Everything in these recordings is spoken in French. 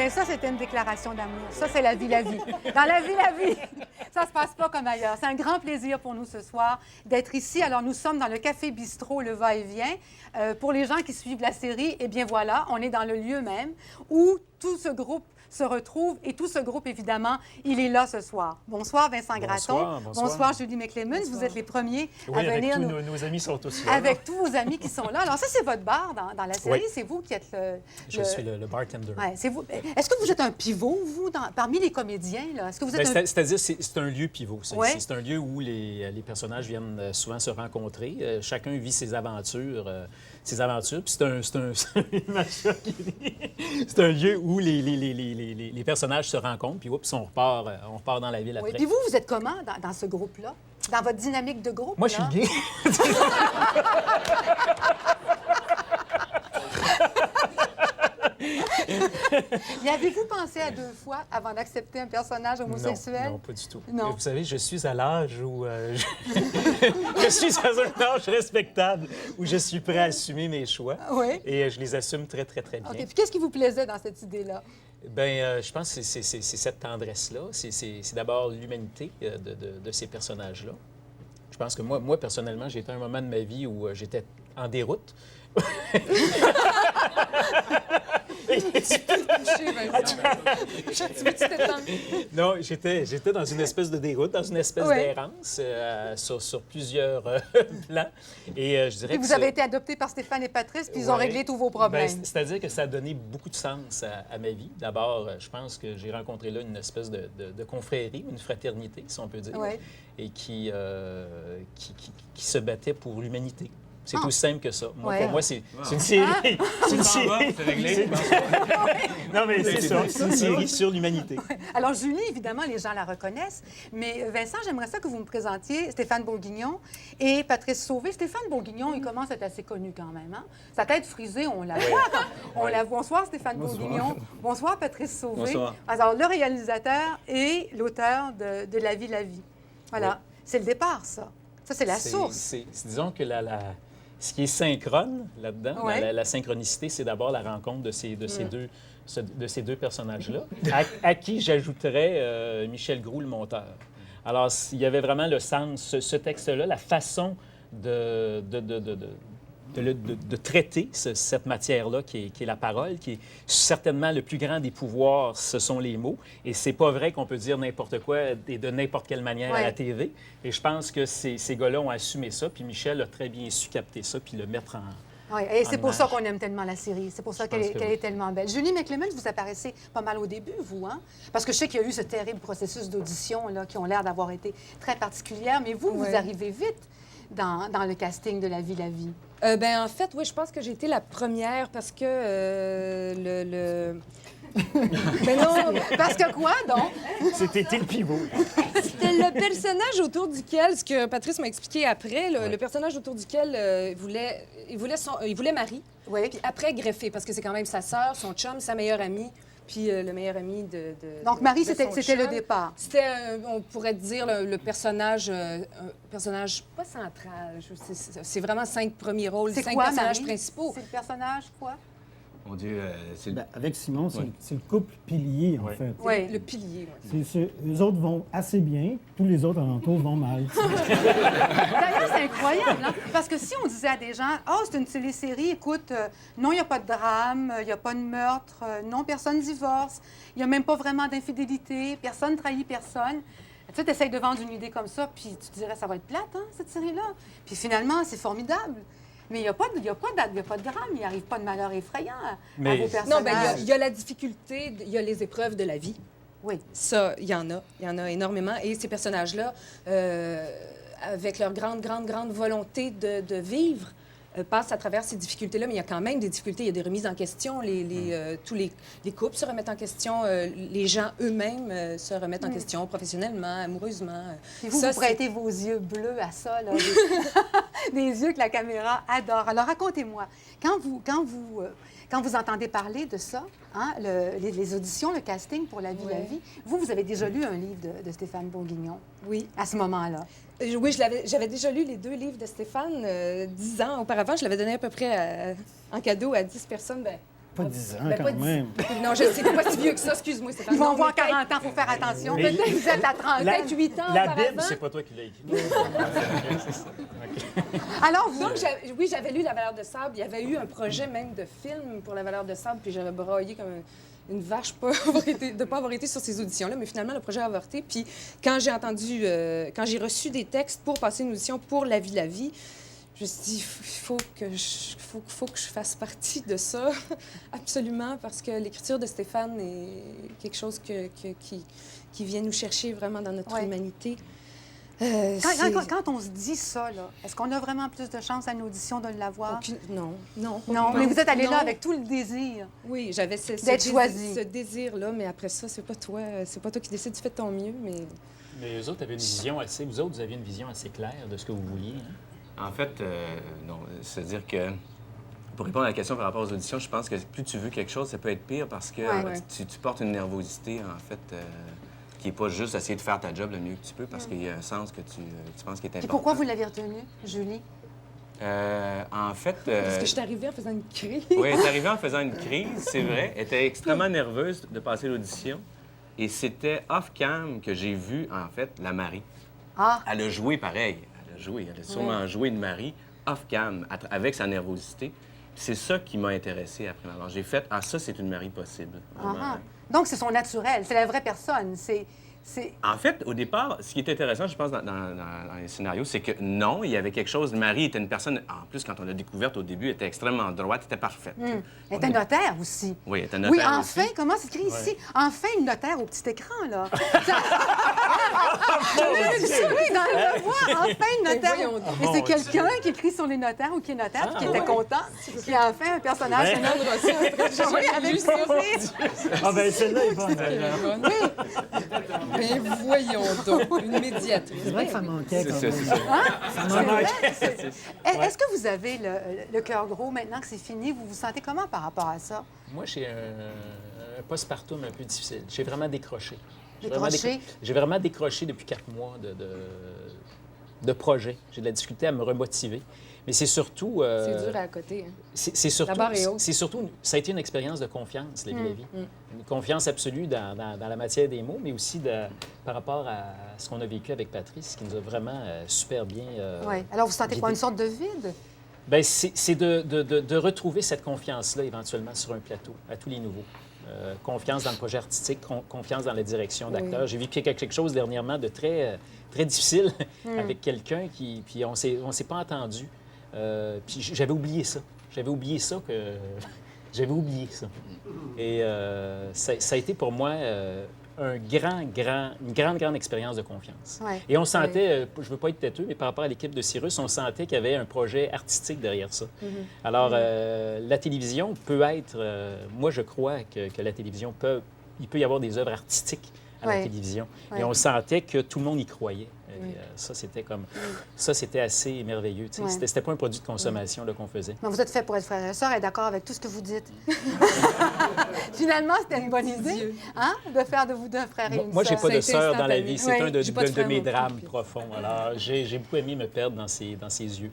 Bien, ça, c'était une déclaration d'amour. Ça, c'est la vie, la vie. Dans la vie, la vie, ça se passe pas comme ailleurs. C'est un grand plaisir pour nous ce soir d'être ici. Alors, nous sommes dans le Café Bistrot, le Va-et-Vient. Pour les gens qui suivent la série, eh bien voilà, on est dans le lieu même où tout ce groupe se retrouve. Et tout ce groupe, évidemment, il est là ce soir. Bonsoir, Vincent Gratton. Bonsoir. Julie McClemons. Vous êtes les premiers à venir. Avec nos amis sont aussi là. Avec tous vos amis qui sont là. Alors ça, c'est votre bar dans la série. Oui. C'est vous qui êtes Je suis le bartender. Ouais, c'est vous. Est-ce que vous êtes un pivot, vous, parmi les comédiens? Est-ce que vous êtes C'est-à-dire, c'est un lieu pivot. Ouais. C'est un lieu où les personnages viennent souvent se rencontrer. Chacun vit ses aventures. Puis c'est un lieu où les personnages se rencontrent, puis oups, on repart dans la ville après. Puis vous êtes comment dans ce groupe-là? Dans votre dynamique de groupe? Moi, je suis gay. Y avez-vous pensé à 2 fois avant d'accepter un personnage homosexuel? Non, pas du tout. Non. Vous savez, je suis à l'âge où... je suis à un âge respectable où je suis prêt à assumer mes choix. Oui. Et je les assume très, très, très bien. OK. Puis qu'est-ce qui vous plaisait dans cette idée-là? Bien, je pense que c'est cette tendresse-là. C'est d'abord l'humanité de ces personnages-là. Je pense que moi, personnellement, j'ai été à un moment de ma vie où j'étais en déroute. Non, j'étais dans une espèce de déroute, dans une espèce d'errance sur plusieurs plans. Et je dirais que vous avez été adopté par Stéphane et Patrice, puis ils ont réglé tous vos problèmes. Ben, c'est-à-dire que ça a donné beaucoup de sens à ma vie. D'abord, je pense que j'ai rencontré là une espèce de confrérie, une fraternité, si on peut dire, et qui se battait pour l'humanité. C'est aussi simple que ça. Moi, pour moi, c'est une série. C'est une série. C'est réglé. Non, mais c'est ça. C'est une série sur l'humanité. Alors, Julie, évidemment, les gens la reconnaissent. Mais Vincent, j'aimerais ça que vous me présentiez Stéphane Bourguignon et Patrice Sauvé. Stéphane Bourguignon, il commence à être assez connu quand même. Hein? Sa tête frisée, on la voit. On la voit. Bonsoir, Stéphane Bourguignon. Bonsoir, Patrice Sauvé. Bonsoir. Alors, le réalisateur et l'auteur de La vie, la vie. Voilà. C'est le départ, ça. Ça, c'est la source. Disons que ce qui est synchrone là-dedans, la synchronicité, c'est d'abord la rencontre de ces deux personnages-là, à qui j'ajouterais Michel Groulx, le monteur. Alors, il y avait vraiment le sens, ce texte-là, la façon de traiter cette matière-là qui est la parole, qui est certainement le plus grand des pouvoirs, ce sont les mots. Et c'est pas vrai qu'on peut dire n'importe quoi et de n'importe quelle manière à la TV. Et je pense que ces gars-là ont assumé ça, puis Michel a très bien su capter ça, puis le mettre en... Oui, et c'est pour ça qu'on aime tellement la série. C'est pour ça qu'elle est tellement belle. Julie McClemons, vous apparaissez pas mal au début, vous, hein? Parce que je sais qu'il y a eu ce terrible processus d'audition là, qui ont l'air d'avoir été très particulières, mais vous arrivez vite dans le casting de La vie, la vie. En fait, oui, je pense que j'ai été la première parce que Mais non, parce que quoi, donc? C'était le pivot. C'était le personnage autour duquel, ce que Patrice m'a expliqué après, le personnage autour duquel il voulait Marie, puis après greffer, parce que c'est quand même sa sœur, son chum, sa meilleure amie, puis le meilleur ami de Donc, Marie, de c'était le départ. C'était, on pourrait dire, le personnage, un personnage pas central. C'est vraiment 5 premiers rôles, 5 personnages principaux. C'est le personnage quoi? Mon Dieu, avec Simon, c'est le couple pilier, en fait. Oui, le pilier. Les autres vont assez bien, tous les autres alentours vont mal. D'ailleurs, c'est incroyable, hein? Parce que si on disait à des gens, « Oh, c'est une télésérie, écoute, non, il n'y a pas de drame, il n'y a pas de meurtre, non, personne divorce, il n'y a même pas vraiment d'infidélité, personne trahit personne. » Tu essaies de vendre une idée comme ça, puis tu dirais, ça va être plate, hein, cette série-là. Puis finalement, c'est formidable. Mais il n'y a pas de drame, il n'y arrive pas de malheur effrayant à vos personnages. Non, bien, il y a la difficulté, il y a les épreuves de la vie. Oui. Ça, il y en a énormément. Et ces personnages-là, avec leur grande volonté de vivre, passent à travers ces difficultés-là, mais il y a quand même des difficultés. Il y a des remises en question. Tous les couples se remettent en question. Les gens eux-mêmes se remettent en question professionnellement, amoureusement. Et vous prêtez vos yeux bleus à ça, là, des yeux que la caméra adore. Alors, racontez-moi, quand vous entendez parler de ça, hein, les auditions, le casting pour La vie, la vie, vous avez déjà lu un livre de Stéphane Bourguignon? Oui. À ce moment-là? Oui, j'avais déjà lu les 2 livres de Stéphane 10 ans auparavant. Je l'avais donné à peu près en cadeau à 10 personnes. Bien, Pas 10 ans, Ben, quand pas 10. même. Non, je sais pas si vieux que ça, excuse-moi. Ils vont avoir 40 ans, il faut faire attention. Mais- Peut-être que vous êtes à 30 Peut-être ans. 8 ans La auparavant. Bible, c'est pas toi qui l'as écrit. C'est ça. Alors, vous, Donc, oui, j'avais lu La Valeur de sable. Il y avait eu un projet même de film pour La Valeur de sable, puis j'avais braillé comme une vache de ne pas avoir été sur ces auditions-là. Mais finalement, le projet a avorté. Puis quand j'ai reçu des textes pour passer une audition pour La vie, je me suis dit, il faut que je fasse partie de ça, absolument, parce que l'écriture de Stéphane est quelque chose qui vient nous chercher vraiment dans notre Ouais. humanité. quand on se dit ça, là, est-ce qu'on a vraiment plus de chance à une audition de l'avoir? Non. Non, mais vous êtes allé Non. là avec tout le désir. Oui, j'avais D'être choisi. ce désir-là, mais après ça, c'est pas toi qui décides, tu fais de ton mieux, mais... Mais eux autres avaient une vision assez... Vous autres, vous aviez une vision assez claire de ce que vous vouliez. Hein? En fait, non. C'est-à-dire que, pour répondre à la question par rapport aux auditions, je pense que plus tu veux quelque chose, ça peut être pire parce que Ouais. tu portes une nervosité, en fait, qui n'est pas juste essayer de faire ta job le mieux que tu peux parce qu'il y a un sens que tu penses qui est important. Puis pourquoi vous l'avez retenu, Julie? En fait... Parce que je suis arrivée en faisant une crise. Oui, elle est arrivée en faisant une crise, c'est vrai. Elle était extrêmement nerveuse de passer l'audition. Et c'était off-cam que j'ai vu, en fait, la Marie. Ah, Elle a joué pareil. Elle a sûrement joué une Marie off-cam, avec sa nervosité. C'est ça qui m'a intéressé après. Alors, j'ai fait, ça, c'est une Marie possible. Vraiment. ah. Donc, c'est son naturel, c'est la vraie personne. C'est... En fait, au départ, ce qui est intéressant, je pense, dans les scénarios, c'est que non, il y avait quelque chose. Marie était une personne, en plus, quand on l'a découverte au début, elle était extrêmement droite, elle était parfaite. Elle est un notaire aussi. Oui, elle était notaire Oui, aussi. enfin, comment c'est écrit ici? Enfin, une notaire au petit écran, là. Oui, dans le voir, enfin, une notaire. voyons donc. Mais c'est quelqu'un qui écrit sur les notaires ou qui est notaire, puis qui était content, qui a enfin un personnage. Ben. Oui, avec plaisir. Ah, ben celle-là est bonne. Mais voyons donc, une médiatrice. C'est vrai que ça manquait quand C'est même. ça. C'est vrai, Est-ce que vous avez le cœur gros maintenant que c'est fini? Vous vous sentez comment par rapport à ça? Moi, j'ai un postpartum un peu difficile. J'ai vraiment décroché. Décroché? J'ai vraiment décroché depuis 4 mois de projet. J'ai de la difficulté à me remotiver. Mais c'est surtout... C'est dur à côté. Hein. C'est surtout, La barre est haute. c'est surtout, ça a été une expérience de confiance, la vie, la vie. Une confiance absolue dans la matière des mots, mais aussi par rapport à ce qu'on a vécu avec Patrice, qui nous a vraiment super bien... Oui. Alors, vous sentez quoi? guidé. Une sorte de vide? Bien, c'est de retrouver cette confiance-là éventuellement sur un plateau, à tous les niveaux. Confiance dans le projet artistique, confiance dans la direction d'acteur. Oui. J'ai vécu quelque chose dernièrement de très, très difficile avec quelqu'un puis on s'est pas entendu. Puis j'avais oublié ça. J'avais oublié ça. Et ça a été pour moi une grande expérience de confiance. Ouais. Et on sentait, je ne veux pas être têteux, mais par rapport à l'équipe de Cyrus, on sentait qu'il y avait un projet artistique derrière ça. Alors, la télévision peut être... moi, je crois que la télévision il peut y avoir des œuvres artistiques à la Ouais. télévision. Ouais. Et on sentait que tout le monde y croyait. Et, ça, c'était assez merveilleux. Tu sais. Ouais. C'était pas un produit de consommation là, qu'on faisait. Non, vous êtes fait pour être frère et sœur et d'accord avec tout ce que vous dites. Finalement, c'était une bonne idée, hein, de faire de vous deux un frère et une Moi, j'ai sœur. pas de Ça a été sœur dans la instantané. vie. C'est Oui. un J'ai pas de frère de mes non plus. drames profonds. Alors, j'ai beaucoup aimé me perdre dans ses yeux.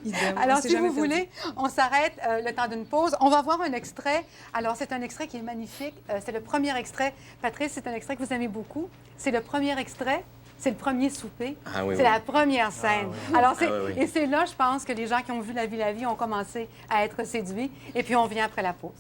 Idem. Alors, On s'est si jamais vous voulez, on s'arrête le temps d'une pause. On va voir un extrait. Alors, c'est un extrait qui est magnifique. C'est le premier extrait. Patrice, c'est un extrait que vous aimez beaucoup. C'est le premier extrait. C'est le premier souper. Ah oui, c'est oui. la première scène. Alors, Ah oui, oui. Et c'est là, je pense, que les gens qui ont vu La vie ont commencé à être séduits. Et puis, on vient après la pause.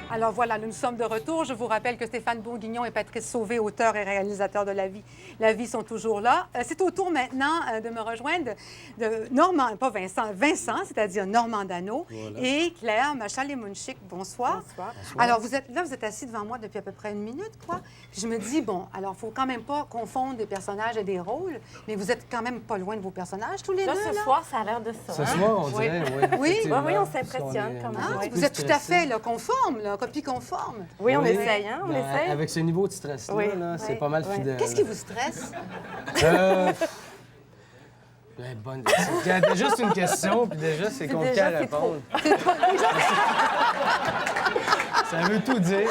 Alors voilà, nous sommes de retour. Je vous rappelle que Stéphane Bourguignon et Patrice Sauvé, auteurs et réalisateurs de La vie sont toujours là. C'est au tour maintenant de me rejoindre de Normand, pas Vincent, c'est-à-dire Normand Dano, et Claire Machal-Lemounchik. Bonsoir. Bonsoir. Alors, vous êtes assis devant moi depuis à peu près une minute, quoi. Puis je me dis, bon, alors, il faut quand même pas confondre des personnages et des rôles, mais vous êtes quand même pas loin de vos personnages, tous les Là, deux, ce là. soir, ça a l'air de ça. Ce hein? soir, on dirait, oui. Oui. effectivement. Oui, on s'impressionne On est- quand même. Hein? Ouais. Vous êtes tout à fait là, conforme, là, comme copie conforme. Oui, on essaye, hein? On Ben, essaye. avec ce niveau de stress-là, Oui. là, c'est Oui. pas mal Oui. fidèle. Qu'est-ce qui vous stresse? Bonne... C'est déjà, c'est une question, puis déjà, c'est compliqué à déjà, c'est répondre. Ça veut tout dire.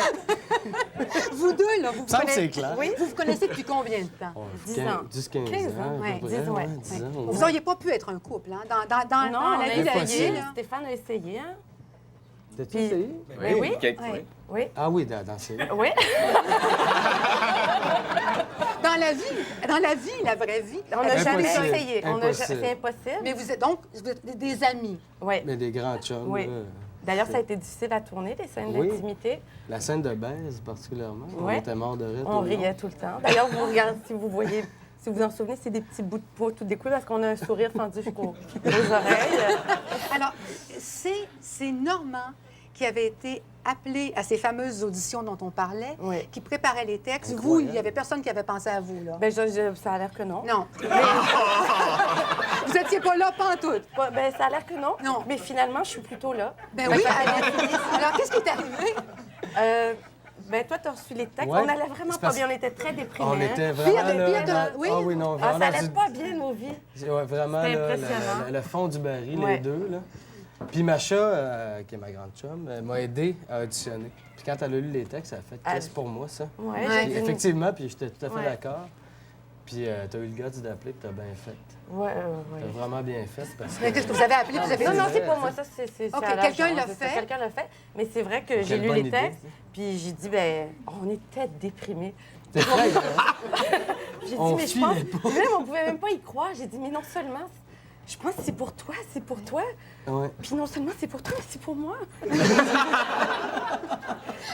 Vous deux, là, vous vous Ça me semble que c'est connaissez... clair. Oui. Vous vous connaissez depuis combien de temps? 10 ans. 10-15 15 ans. ans, à ouais, peu 10 près, ans, ouais. 10 ans. Vous n'auriez pas pu être un couple, hein? Dans Non, la vie mais d'alliés, là. Stéphane a essayé, hein? T'as-tu Puis- essayé? Ben oui. Quelques Ouais. fois. Oui. Ah oui, dans ces... Oui. Dans la vie, la vraie vie. On n'a jamais Impossible. essayé. Impossible. C'est impossible. Mais vous êtes des amis. Oui. Mais des grands chums, Oui. là. D'ailleurs, ça a été difficile à tourner, les scènes Oui. d'intimité. La scène de baise, particulièrement. On Ouais. était morts de rire. On tout le long. riait tout le temps. D'ailleurs, vous regardez, si vous voyez, si vous en souvenez, c'est des petits bouts de peau tout découlés parce qu'on a un sourire fendu jusqu'aux oreilles. Alors, c'est Normand qui avait été appelé à ces fameuses auditions dont on parlait, Oui. qui préparait les textes. Vous, Incroyable. il n'y avait personne qui avait pensé à vous, là. Ben, ça a l'air que non. Non. Vous n'étiez pas là, pas en tout. Ben, ça a l'air que non. Non. Mais finalement, je suis plutôt là. Ben oui, alors qu'est-ce qui est arrivé? Ben, toi, tu as reçu les textes. Ouais. On allait vraiment C'est pas parce- bien. On était très déprimés. On hein. était vraiment Puis, là... oui. Ah oui, non, Ah, vraiment... ça allait pas bien, nos vies. Ouais, vraiment, C'était là, impressionnant. le fond du baril, Ouais. les deux, là. Puis Macha, qui est ma grande chum, m'a aidé à auditionner. Puis quand elle a lu les textes, elle a fait « Qu'est-ce pour moi, ça? Ouais, Ouais. j'ai Puis dit- effectivement, puis j'étais tout à fait Ouais. d'accord. Puis t'as eu le gars d'appeler, puis t'as bien fait. Ouais, T'as ouais. vraiment bien fait, parce que... Mais qu'est-ce que vous avez appelé? Vous avez Non, dit- non, c'est pas moi, ça, c'est OK, à quelqu'un l'agence, l'a c'est ça. fait? Quelqu'un l'a fait, mais c'est vrai que j'ai Quelle lu bonne les idée, textes, ça. puis j'ai dit, ben, on était déprimés. T'es prêt, hein? J'ai dit, On mais je pense, filait pas. même, on pouvait même pas y croire. J'ai dit, mais non seulement, je pense que c'est pour toi, Ouais. puis non seulement c'est pour toi, mais c'est pour moi.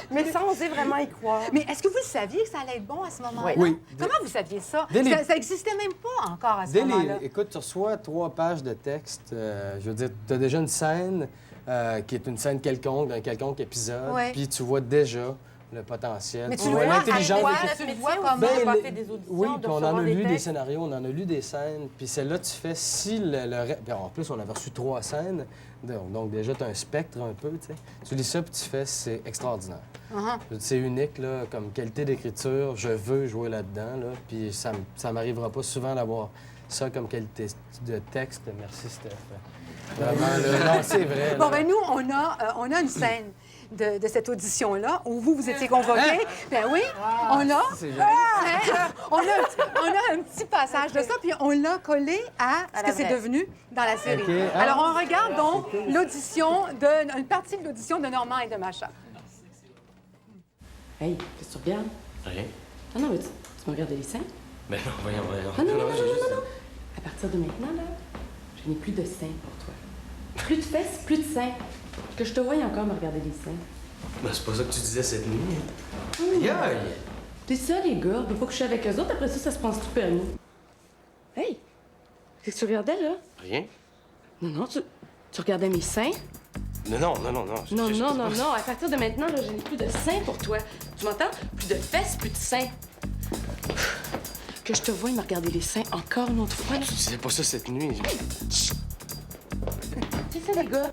Mais sans oser vraiment y croire. Mais est-ce que vous le saviez que ça allait être bon à ce moment-là? Oui. Oui. Comment vous saviez ça? Dès les- Ça n'existait même pas encore à ce Dès moment-là. Écoute, tu reçois 3 pages de texte. Je veux dire, tu as déjà une scène qui est une scène quelconque, d'un quelconque épisode. Ouais. Puis tu vois déjà le potentiel. Mais tu tu vois vois, l'intelligence. à quoi? de- Tu Notre vois métier comment? aussi, on n'a pas les- fait des auditions, Oui, de puis on en recevoir a lu des textes. scénarios, on en a lu des scènes. Puis celle-là, tu fais si puis en plus, on avait reçu 3 scènes. Donc déjà, tu as un spectre un peu, tu sais. Tu lis ça, puis tu fais, c'est extraordinaire. Uh-huh. C'est unique, là, comme qualité d'écriture. Je veux jouer là-dedans, là. Puis ça m'arrivera pas souvent d'avoir ça comme qualité de texte. Merci, Steph. Vraiment, là, non, c'est vrai. Bon, là. ben nous, on a une scène de cette audition-là où vous étiez convoqués. Ben oui, on a. C'est On a un petit passage de ça, puis on l'a collé à ce À que la c'est vraie. devenu dans la série. OK. Ah. Alors, on regarde donc une partie de l'audition de Normand et de Macha. Hey, qu'est-ce que tu regardes? Rien. Ah non, mais tu me regardes les seins? Ben non, voyons. Ah non, non, non, non, non, non. À partir de maintenant, là, je n'ai plus de seins pour toi. Plus de fesses, plus de seins. Que je te voie encore me regarder les seins. Ben c'est pas ça que tu disais cette nuit. Aïe! C'est ça, les gars. On peut pas coucher avec eux autres. Après ça, ça se pense tout permis. Hey! Qu'est-ce que tu regardais, là? Rien? Non, non, tu regardais mes seins? Non. Non, non, non, non. À partir de maintenant, là, je n'ai plus de seins pour toi. Tu m'entends? Plus de fesses, plus de seins. Que je te voie me regarder les seins encore une autre fois, là. Tu disais pas ça cette nuit. C'est ça, les gars.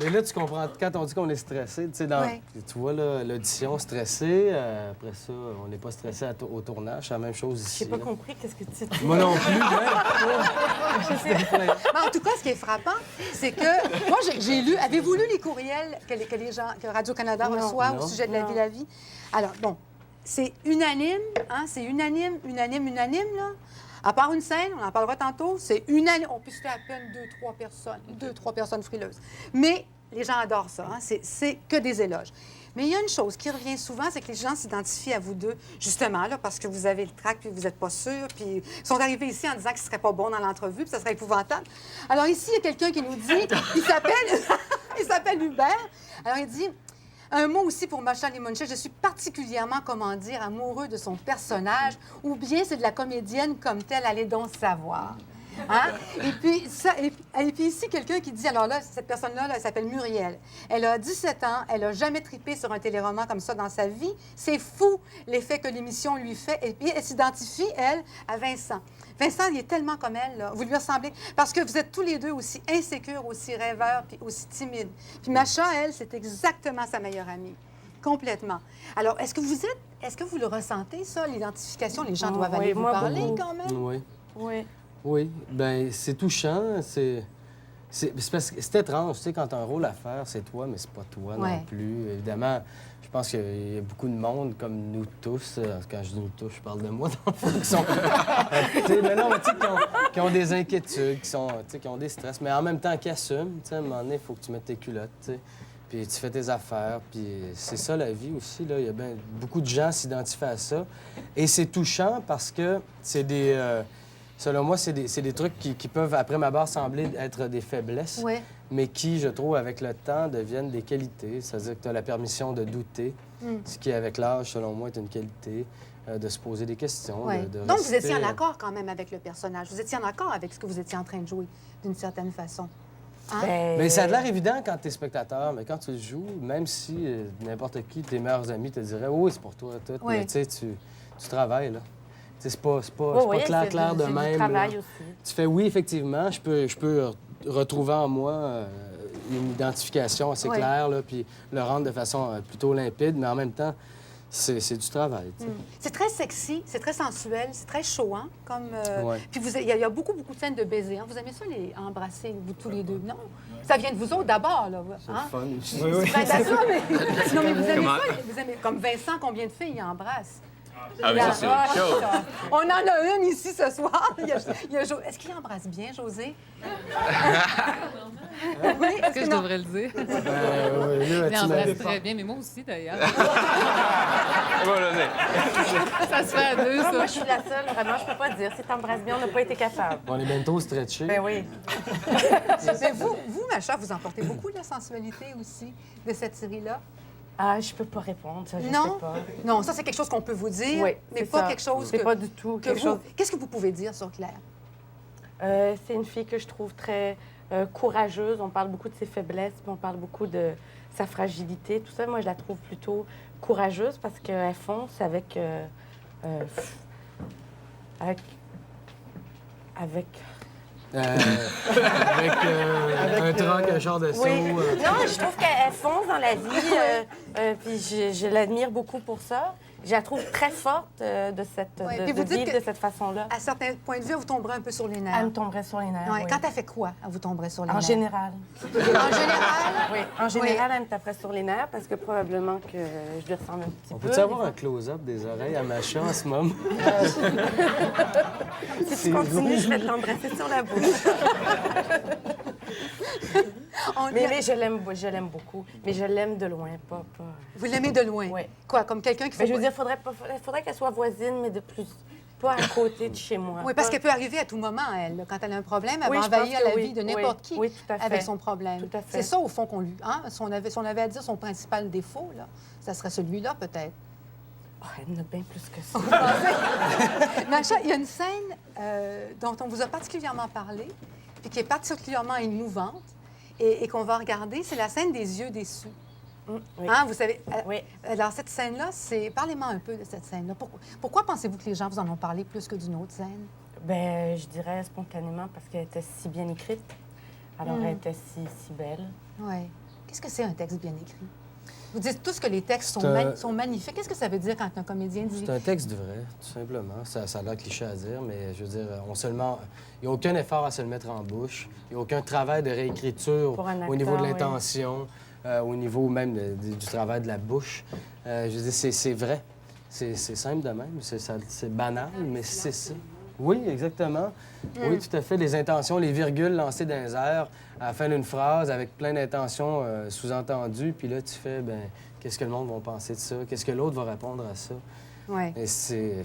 Mais là, tu comprends, quand on dit qu'on est stressé, tu sais, Ouais. tu vois là, l'audition stressée, après ça, on n'est pas stressé au tournage, c'est la même chose ici. J'ai pas là. compris qu'est-ce que tu dis. Moi non plus, Mais en tout cas, ce qui est frappant, c'est que moi, j'ai lu. Avez-vous lu les courriels que les gens, que Radio-Canada reçoit Non. au sujet de la Non. vie la vie? Alors, bon, c'est unanime, hein? C'est unanime, là. À part une scène, on en parlera tantôt, c'est unanime. On peut citer à peine 2-3 personnes frileuses. Mais les gens adorent ça, hein? C'est que des éloges. Mais il y a une chose qui revient souvent, c'est que les gens s'identifient à vous deux, justement, là, parce que vous avez le trac, puis vous n'êtes pas sûr, puis ils sont arrivés ici en disant que ce ne serait pas bon dans l'entrevue, puis ça serait épouvantable. Alors ici, il y a quelqu'un qui nous dit, il s'appelle Hubert. Alors il dit, un mot aussi pour Macha Limonche, je suis particulièrement, comment dire, amoureux de son personnage, ou bien c'est de la comédienne comme telle, allez donc savoir. Hein? Et puis ici, quelqu'un qui dit, alors là, cette personne-là, là, elle s'appelle Muriel. Elle a 17 ans, elle n'a jamais trippé sur un téléroman comme ça dans sa vie. C'est fou l'effet que l'émission lui fait. Et puis elle s'identifie, elle, à Vincent. Vincent, il est tellement comme elle, là. Vous lui ressemblez. Parce que vous êtes tous les deux aussi insécures, aussi rêveurs, puis aussi timides. Puis Macha, elle, c'est exactement sa meilleure amie. Complètement. Alors, est-ce que vous le ressentez, ça, l'identification? Les gens doivent aller vous moi, parler beaucoup. quand même? Oui. Oui. Oui, bien, c'est touchant. C'est parce que c'est étrange, tu sais, quand tu as un rôle à faire, c'est toi, mais c'est pas toi Ouais. non plus. Évidemment, je pense qu'il y a beaucoup de monde, comme nous tous, quand je dis nous tous, je parle de moi, dans le fond, qui sont... tu sais, mais non, mais tu sais, qui ont des inquiétudes, qui ont des stress, mais en même temps, qui assument. Tu sais, à un moment donné, il faut que tu mettes tes culottes, tu sais. Puis tu fais tes affaires, puis c'est ça la vie aussi, là. Il y a bien beaucoup de gens s'identifient à ça. Et c'est touchant parce que c'est des... selon moi, c'est des trucs qui peuvent, après ma barre, sembler être des faiblesses, Oui. mais qui, je trouve, avec le temps, deviennent des qualités. C'est-à-dire que tu as la permission de douter, ce qui, avec l'âge, selon moi, est une qualité, de se poser des questions. Ouais. de Donc, vous rester, étiez en accord quand même avec le personnage. Vous étiez en accord avec ce que vous étiez en train de jouer, d'une certaine façon. Hein? Mais ça a l'air évident quand tu es spectateur, mais quand tu le joues, même si n'importe qui, tes meilleurs amis, te diraient « Oui, c'est pour toi, tout. Oui. Mais tu sais, tu travailles, là. Tu sais, c'est pas Oui, clair de c'est même. du là. travail aussi. Tu fais oui, effectivement, je peux retrouver en moi une identification assez Oui. claire, là, puis le rendre de façon plutôt limpide, mais en même temps, c'est du travail. Tu sais. C'est très sexy, c'est très sensuel, c'est très chaud, hein? Comme, Ouais. Puis il y a beaucoup, beaucoup de scènes de baisers. Hein? Vous aimez ça, les embrasser, vous tous les deux? Non? Ça vient de vous autres d'abord, là. Hein? Fun aussi. Oui, oui. Ben, d'accord, mais... Non, mais vous aimez Comment? ça? Vous aimez... Comme Vincent, combien de filles il embrasse? Ah, mais ça, c'est autre chose. On en a une ici ce soir. Est-ce qu'il embrasse bien, José? Oui, Est-ce que je devrais le dire? Là, Il tu embrasse m'as- très bien, mais moi aussi, d'ailleurs. Voilà, Ça se fait à deux, Moi, ça. je suis la seule, vraiment, je peux pas dire. Si t'embrasses bien, on n'a pas été capable. On est bientôt stretchés. Ben oui. Mais vous, Macha, vous emportez beaucoup de la sensualité aussi de cette série-là? Ah, je peux pas répondre, ça, je Non? sais pas. Non, ça, c'est quelque chose qu'on peut vous dire, Oui, mais c'est pas ça. quelque chose C'est que... pas du tout que quelque vous... chose... Qu'est-ce que vous pouvez dire sur Claire? C'est une fille que je trouve très courageuse. On parle beaucoup de ses faiblesses, puis on parle beaucoup de sa fragilité. Tout ça, moi, je la trouve plutôt courageuse parce qu'elle fonce avec... avec... Avec un truck, un char de saut. Oui. Non, je trouve qu'elle fonce dans la vie, puis je l'admire beaucoup pour ça. Je la trouve très forte de Ouais, puis de vous dites vivre que- de cette façon-là. À certains points de vue, elle vous tomberait un peu sur les nerfs. Elle me tomberait sur les nerfs, Ouais, oui. Quand elle fait quoi, elle vous tomberait sur les En nerfs? général. En général? Oui, en général, elle me taperait sur les nerfs parce que probablement que je lui ressemble un petit On peu. peut-tu avoir un close-up des oreilles à Macha en ce moment? Si tu continues, je vais t'embrasser sur la bouche. Mais je l'aime beaucoup. Mais je l'aime de loin, pas... Vous l'aimez de loin? Oui. Quoi, comme quelqu'un qui fait... Mais je veux dire, faudrait qu'elle soit voisine, mais de plus... Pas à côté de chez moi. Oui, parce Pas- qu'elle peut arriver à tout moment, elle. Là. Quand elle a un problème, elle Oui, va je pense envahir que la oui. vie de n'importe Oui. qui Oui, tout à fait. avec son problème. Tout à fait. C'est ça, au fond, qu'on lui... Hein? Si on avait à dire son principal défaut, là, ça serait celui-là, peut-être. Oh, elle en a bien plus que ça. Macha, il y a une scène dont on vous a particulièrement parlé, puis qui est particulièrement émouvante, et qu'on va regarder, c'est la scène des yeux déçus. Oui. Hein, vous savez, Oui. alors cette scène-là, c'est... Parlez-moi un peu de cette scène-là. Pourquoi pensez-vous que les gens vous en ont parlé plus que d'une autre scène? Ben, je dirais spontanément parce qu'elle était si bien écrite. Alors, elle était si belle. Oui. Qu'est-ce que c'est un texte bien écrit? Vous dites tous que les textes sont, C'est un- sont magnifiques. Qu'est-ce que ça veut dire quand un comédien dit... C'est un texte vrai, tout simplement. Ça a l'air cliché à dire, mais je veux dire, il n'y a aucun effort à se le mettre en bouche. Il n'y a aucun travail de réécriture Pour un au niveau de acteur, oui. l'intention, au niveau même du travail de la bouche. Je veux dire, c'est vrai. C'est simple de même. C'est banal, mais c'est ça. Oui, exactement. Oui, tout à fait. Les intentions, les virgules lancées dans les airs à la fin d'une phrase avec plein d'intentions sous-entendues. Puis là, tu fais, ben qu'est-ce que le monde va penser de ça? Qu'est-ce que l'autre va répondre à ça? Oui. Et c'est...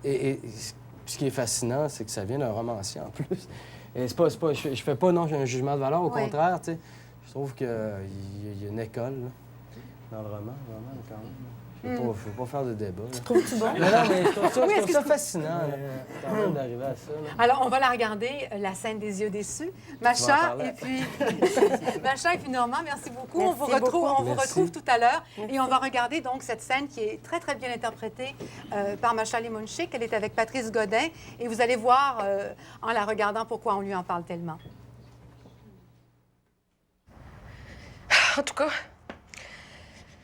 Et ce qui est fascinant, c'est que ça vient d'un romancier en plus. Et c'est pas... Je fais pas un jugement de valeur, au Ouais. contraire, tu sais. Je trouve qu'il y a une école, là, dans le roman, vraiment, quand même. Faut pas faire de débat. là. Trouves-tu bon? Non, mais je trouve ça, Oui, je est-ce trouve que ça je- fascinant, là, quand même, d'arriver à ça. là. Alors, on va la regarder, la scène des yeux déçus. vas en Macha parler. et puis Macha et puis Normand, merci beaucoup. Merci On vous Merci. retrouve tout à l'heure et on va regarder donc cette scène qui est très, très bien interprétée par Macha Limonchik. Elle est avec Patrice Godin et vous allez voir en la regardant pourquoi on lui en parle tellement. En tout cas,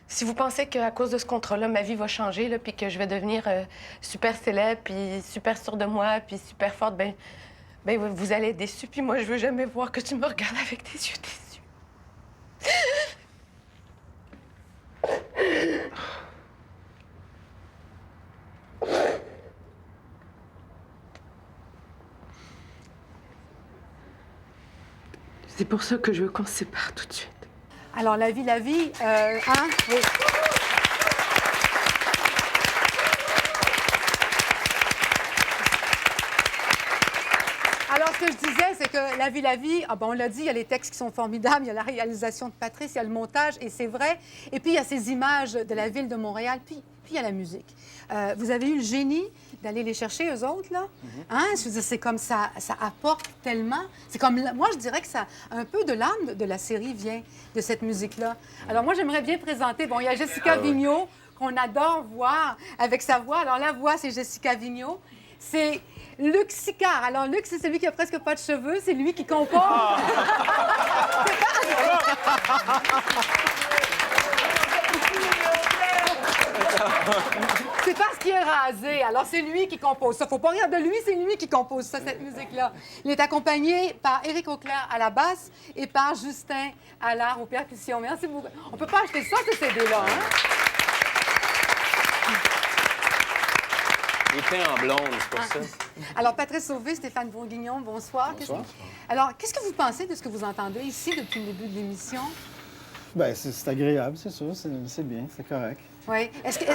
si vous pensez qu'à cause de ce contrat-là, ma vie va changer, là, puis que je vais devenir super célèbre, puis super sûre de moi, puis super forte, ben vous allez être déçus. Puis moi, je veux jamais voir que tu me regardes avec des yeux déçus. C'est pour ça que je veux qu'on se sépare tout de suite. Alors, la vie, hein? Oui. Alors, ce que je disais, c'est que la vie, ah ben, on l'a dit, il y a les textes qui sont formidables, il y a la réalisation de Patrice, il y a le montage, et c'est vrai. Et puis, il y a ces images de la ville de Montréal, puis il y a la musique. Vous avez eu le génie d'aller les chercher, eux autres, là. Hein? Je veux dire, c'est comme ça apporte tellement. C'est comme, moi, je dirais que ça, un peu de l'âme de la série vient de cette musique-là. Alors, moi, j'aimerais bien présenter, bon, il y a Jessica Vigneault, qu'on adore voir avec sa voix. Alors, la voix, c'est Jessica Vigneault. C'est Luc Sicard. Alors, Luc, c'est celui qui a presque pas de cheveux. C'est lui qui compose. C'est parce qu'il est rasé. Alors, c'est lui qui compose ça. Faut pas rire de lui, c'est lui qui compose ça, cette musique-là. Il est accompagné par Éric Auclair à la basse et par Justin Allard aux percussions. Merci beaucoup. On peut pas acheter ça, ce CD-là, hein? Il est peint en blonde, c'est pour ça. Alors, Patrice Sauvé, Stéphane Bourguignon, bonsoir. Alors, qu'est-ce que vous pensez de ce que vous entendez ici depuis le début de l'émission? Bien, c'est agréable, c'est sûr. C'est bien, c'est correct. Oui. Est-ce que...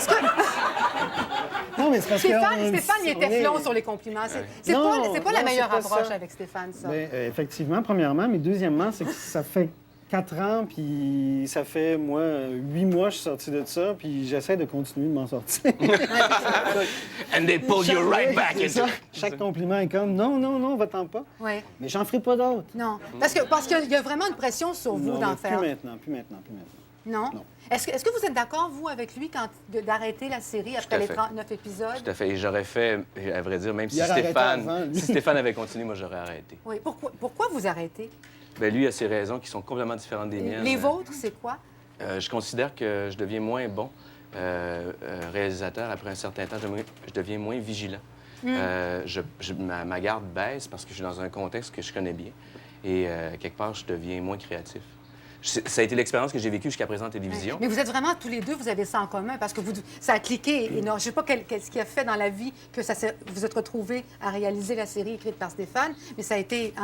Non, mais c'est parce Stéphane, il on était est- flon sur les compliments. C'est Non, pas la non, meilleure c'est pas approche ça. avec Stéphane, ça. Bien, effectivement, premièrement. Mais deuxièmement, c'est que ça fait 4 ans, puis ça fait, moi, 8 mois que je suis sorti de ça, puis j'essaie de continuer de m'en sortir. And they pull you right back C'est into ça. Chaque compliment est comme non, va-t'en pas. Oui. Mais j'en ferai pas d'autres. Non. Parce qu'il y a vraiment une pression sur vous Non, d'en mais faire. plus maintenant. Non? Non. Est-ce que vous êtes d'accord, vous, avec lui, d'arrêter la série après à les fait. 39 épisodes? Tout à fait. Et j'aurais fait, à vrai dire, même si Il aurait arrêté avant, Stéphane, lui. si Stéphane avait continué, moi, j'aurais arrêté. Oui. Pourquoi vous arrêtez? Bien, lui a ses raisons qui sont complètement différentes des miennes. Les vôtres, c'est quoi? Je considère que je deviens moins bon réalisateur après un certain temps. Je deviens moins vigilant. Ma garde baisse parce que je suis dans un contexte que je connais bien. Et quelque part, je deviens moins créatif. Ça a été l'expérience que j'ai vécue jusqu'à présent en télévision. Mais vous êtes vraiment tous les deux, vous avez ça en commun parce que ça a cliqué. Et non, je ne sais pas ce qui a fait dans la vie que vous êtes retrouvés à réaliser la série écrite par Stéphane, mais ça a été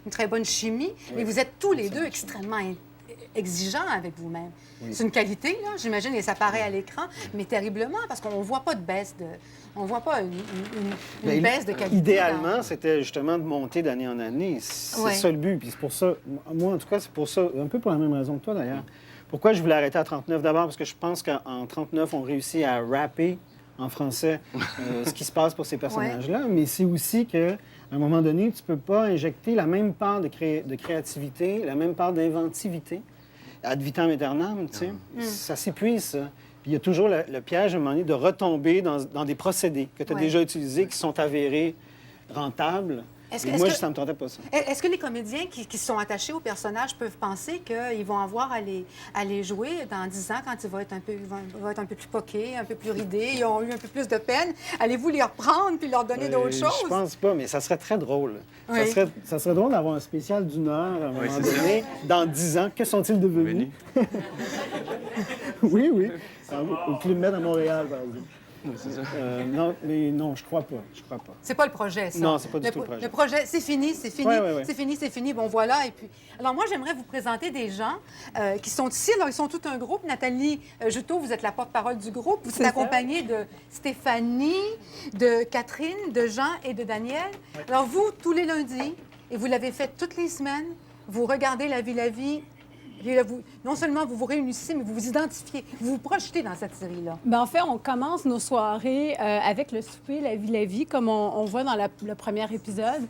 une très bonne chimie. Mais vous êtes tous les deux extrêmement exigeants avec vous-même. Oui. C'est une qualité, là, j'imagine, et ça paraît à l'écran, mais terriblement, parce qu'on ne voit pas de baisse de... On voit pas une Bien, baisse de qualité. Idéalement, c'était justement de monter d'année en année. C'est Ouais. ça le but. Puis c'est pour ça, moi, en tout cas, c'est pour ça, un peu pour la même raison que toi, d'ailleurs. Pourquoi je voulais arrêter à 39? D'abord, parce que je pense qu'en 39, on réussit à rapper en français ce qui se passe pour ces personnages-là. Mais c'est aussi qu'à un moment donné, tu ne peux pas injecter la même part de créativité, la même part d'inventivité ad vitam aeternam, tu sais. Ça s'épuise, ça. Puis il y a toujours le piège, à un moment donné, de retomber dans des procédés que tu as déjà utilisés, qui sont avérés rentables. Et moi, ça ne me tentait pas ça. Est-ce que les comédiens qui sont attachés aux personnages peuvent penser qu'ils vont avoir à les jouer dans 10 ans quand ils vont être un peu plus poqués, un peu plus ridés, ils ont eu un peu plus de peine? Allez-vous les reprendre puis leur donner d'autres choses? Je pense pas, mais ça serait très drôle. Oui. Ça serait drôle d'avoir un spécial d'1 heure à un moment donné. Dans 10 ans, que sont-ils devenus? Oui. Au Club Med à Montréal, par exemple. C'est ça. Non, mais non, je crois pas. C'est pas le projet, ça. Non, c'est pas du tout le projet. Le projet, c'est fini. Ouais. C'est fini. Bon, voilà. Et puis, alors moi, j'aimerais vous présenter des gens qui sont ici. Alors, ils sont tout un groupe. Nathalie Juteau, vous êtes la porte-parole du groupe. Vous êtes accompagnée de Stéphanie, de Catherine, de Jean et de Daniel. Alors, vous, tous les lundis, et vous l'avez fait toutes les semaines, vous regardez La vie Et là, non seulement vous vous réunissez, mais vous vous identifiez, vous vous projetez dans cette série-là. Bien, en fait, on commence nos soirées avec le souper La vie, comme on voit dans le premier épisode.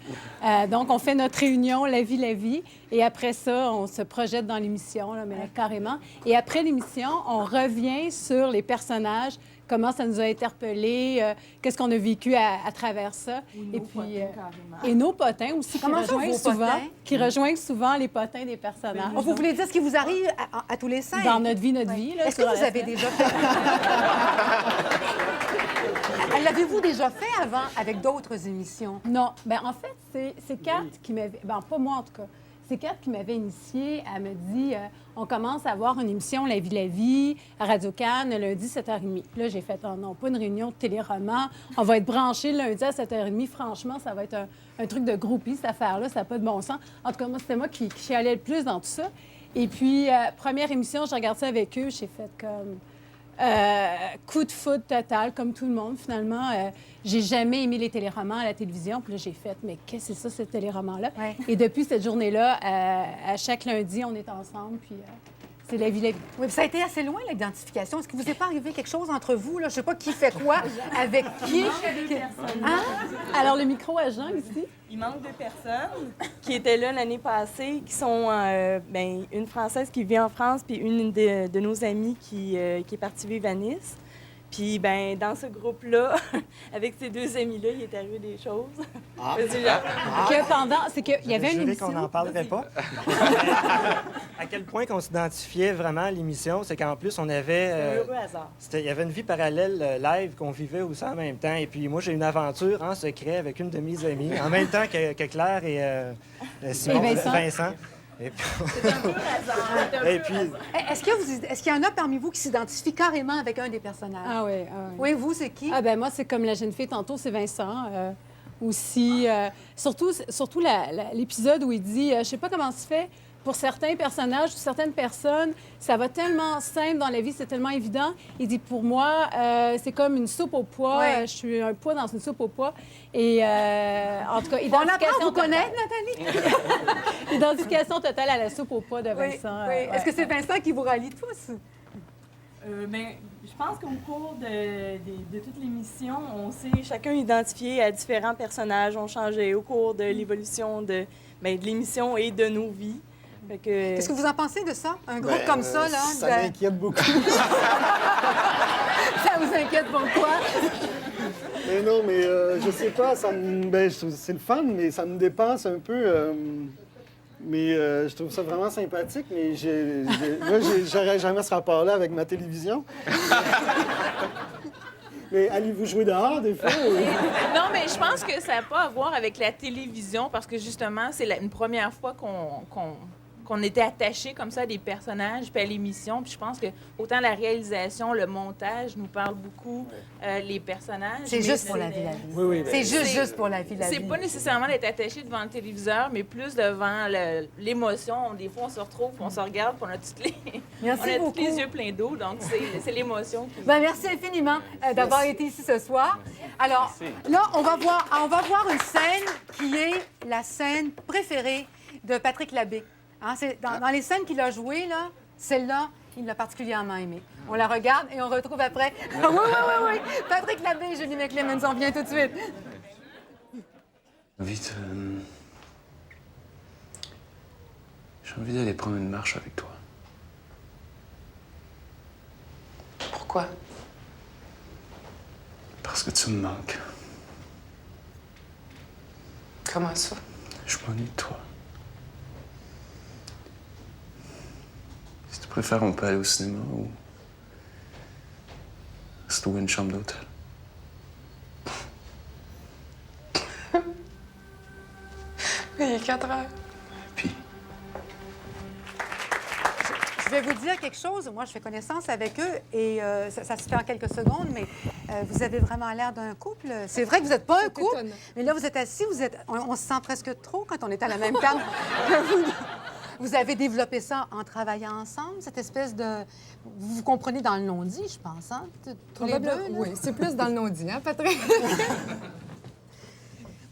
Donc, on fait notre réunion La vie. Et après ça, on se projette dans l'émission, là, mais là, carrément. Et après l'émission, on revient sur les personnages, comment ça nous a interpellés, qu'est-ce qu'on a vécu à travers ça. Et nos potins aussi, qui rejoignent souvent les potins des personnages. Vous voulez dire ce qui vous arrive à tous les 5? Dans notre vie. Là, est-ce que vous avez déjà fait... L'avez-vous déjà fait avant avec d'autres émissions? Non. Bien, en fait, c'est Kat qui m'avait... Bien, pas moi, en tout cas. C'est Kat qui m'avait initiée. Elle me dit, on commence à avoir une émission La vie, à Radio-Can, lundi, 7h30. Là, j'ai fait, oh non, pas une réunion de téléroman. On va être branchés lundi à 7h30. Franchement, ça va être un truc de groupie, cette affaire-là. Ça n'a pas de bon sens. En tout cas, moi, c'était moi qui chialais le plus dans tout ça. Et puis, première émission, je regarde ça avec eux. J'ai fait comme... coup de foudre total, comme tout le monde, finalement. J'ai jamais aimé les téléromans à la télévision. Puis là, j'ai fait, mais qu'est-ce que c'est ça, ce téléroman-là? Ouais. Et depuis cette journée-là, à chaque lundi, on est ensemble, puis c'est La vie. Oui, puis ça a été assez loin, l'identification. Est-ce qu'il vous est pas arrivé quelque chose entre vous, là? Je sais pas qui fait quoi, avec qui? Hein? Alors, le micro à Jean, ici. Il manque 2 personnes qui étaient là l'année passée, qui sont une Française qui vit en France, puis une de nos amies qui est partie vivre à Nice. Puis, dans ce groupe-là, avec ces 2 amis-là, il est arrivé des choses. C'est qu'il y avait une émission... qu'on n'en parlerait pas. À quel point qu'on s'identifiait vraiment à l'émission, c'est qu'en plus, on avait... un heureux hasard. Il y avait une vie parallèle live qu'on vivait aussi en même temps. Et puis moi, j'ai une aventure en secret avec une de mes amies, en même temps que Claire et Simon, Vincent. Et puis... C'est un peu hasard. Et puis... Est-ce qu'il y en a parmi vous qui s'identifient carrément avec un des personnages? Ah oui. Oui, vous, c'est qui? Ah ben moi, c'est comme la jeune fille tantôt, c'est Vincent. Aussi, surtout l'épisode où il dit, je sais pas comment se fait, pour certains personnages ou certaines personnes, ça va tellement simple dans la vie, c'est tellement évident. Il dit, pour moi, c'est comme une soupe au pois. Ouais. Je suis un pois dans une soupe au pois. Et en tout cas, on apprend à vous connaître, Nathalie? Identification totale à la soupe au pois de Vincent. Oui. Est-ce que c'est Vincent qui vous rallie tous? Je pense qu'au cours de toute l'émission, on s'est chacun identifié à différents personnages. On changeait au cours de l'évolution de l'émission et de nos vies. Qu'est-ce que vous en pensez de ça? Un groupe comme ça, là? Ça m'inquiète beaucoup. Ça vous inquiète pourquoi? Mais non, mais je sais pas, c'est le fun, mais ça me dépasse un peu. Mais je trouve ça vraiment sympathique, mais moi, j'aurais jamais ce rapport-là avec ma télévision. Mais allez-vous jouer dehors, des fois? Non, mais je pense que ça n'a pas à voir avec la télévision, parce que justement, c'est une première fois qu'on était attaché comme ça à des personnages puis à l'émission. Puis je pense que autant la réalisation, le montage nous parle beaucoup, les personnages. C'est juste pour la vie, la vie. Oui, c'est juste pour la vie, la vie. C'est pas nécessairement d'être attaché devant le téléviseur, mais plus devant l'émotion. Des fois, on se retrouve, on se regarde, puis on a tous les yeux pleins d'eau. Donc, c'est l'émotion qui... Merci infiniment d'avoir été ici ce soir. Alors, là, on va voir une scène qui est la scène préférée de Patrick Labbé. Hein, dans les scènes qu'il a jouées, là, celle-là, il l'a particulièrement aimée. On la regarde et on retrouve après. Oui. Patrick Labbé et Julie McClemens, on vient tout de suite. J'ai envie d'aller prendre une marche avec toi. Pourquoi? Parce que tu me manques. Comment ça? Je m'ennuie de toi. Si tu préfères, on peut aller au cinéma ou se louer une chambre d'hôtel. Il est 4 heures. Puis? Je vais vous dire quelque chose. Moi, je fais connaissance avec eux et ça se fait en quelques secondes, mais vous avez vraiment l'air d'un couple. C'est vrai que vous n'êtes pas un couple, mais là, vous êtes assis, on se sent presque trop quand on est à la même table. Vous avez développé ça en travaillant ensemble, cette espèce de... Vous vous comprenez dans le non-dit, je pense, hein? Tous les deux, là? Oui, c'est plus dans le non-dit, hein, Patrick?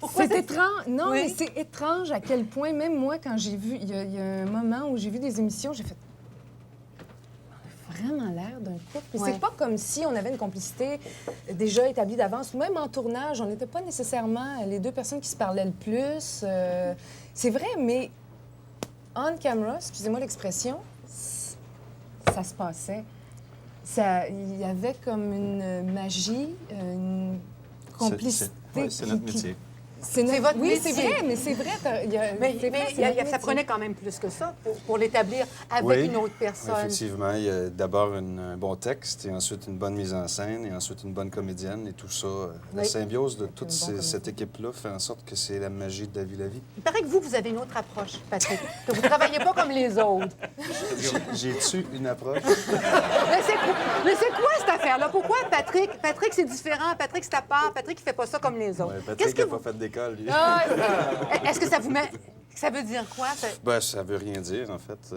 Pourquoi c'est étrange. Non, oui. mais c'est étrange à quel point, même moi, quand j'ai vu... Il y a un moment où j'ai vu des émissions, j'ai fait... vraiment l'air d'un couple. Puis Ouais. c'est pas comme si on avait une complicité déjà établie d'avance. Même en tournage, on n'était pas nécessairement les deux personnes qui se parlaient le plus. C'est vrai, mais on camera, excusez-moi l'expression, ça se passait. Il y avait comme une magie, une complicité. C'est notre métier. C'est votre oui, métier. c'est vrai, mais c'est vrai. Ça prenait quand même plus que ça pour l'établir avec une autre personne. Effectivement, il y a d'abord un bon texte et ensuite une bonne mise en scène et ensuite une bonne comédienne et tout ça. La symbiose de toute cette équipe-là fait en sorte que c'est la magie de La vie. Il paraît que vous avez une autre approche, Patrick, que vous ne travaillez pas comme les autres. J'ai-tu une approche? Mais c'est quoi cette affaire-là? Pourquoi Patrick, c'est différent, Patrick, c'est à part, Patrick, il fait pas ça comme les autres? Ouais, Patrick n'a pas fait d'école, lui. Est-ce que ça vous met... Ça veut dire quoi? Ben, ça veut rien dire, en fait.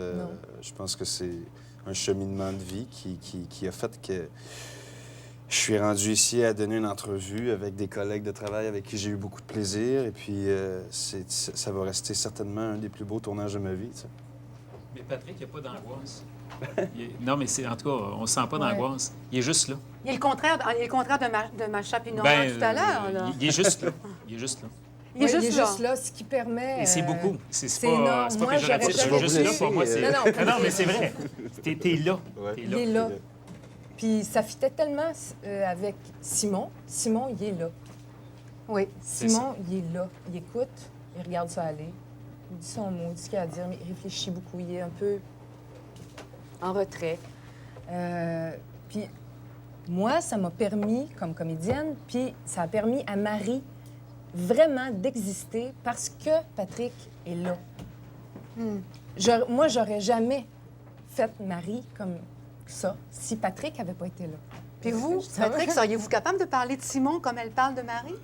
Je pense que c'est un cheminement de vie qui a fait que je suis rendu ici à donner une entrevue avec des collègues de travail avec qui j'ai eu beaucoup de plaisir. Et puis, ça va rester certainement un des plus beaux tournages de ma vie. Tu sais. Mais Patrick, il n'y a pas d'angoisse. Non, mais en tout cas, on ne sent pas d'angoisse. Il est juste là. Il est le contraire de Macha Pinot tout à l'heure. Là. Il est juste là. Il est juste là. Il est juste là, ce qui permet... Et c'est beaucoup. C'est énorme. pas péjoratif. Je suis juste là pour moi. Non, mais c'est vrai. T'es là. Il est là. Puis ça fitait tellement avec Simon. Simon, il est là. Oui. Simon, il est là. Il écoute, il regarde ça aller. Il dit son mot, il dit ce qu'il a à dire, mais il réfléchit beaucoup. Il est un peu en retrait. Puis moi, ça m'a permis, comme comédienne, puis ça a permis à Marie vraiment d'exister parce que Patrick est là. Moi, j'aurais jamais fait Marie comme ça si Patrick n'avait pas été là. Puis vous, Patrick, seriez-vous capable de parler de Simon comme elle parle de Marie?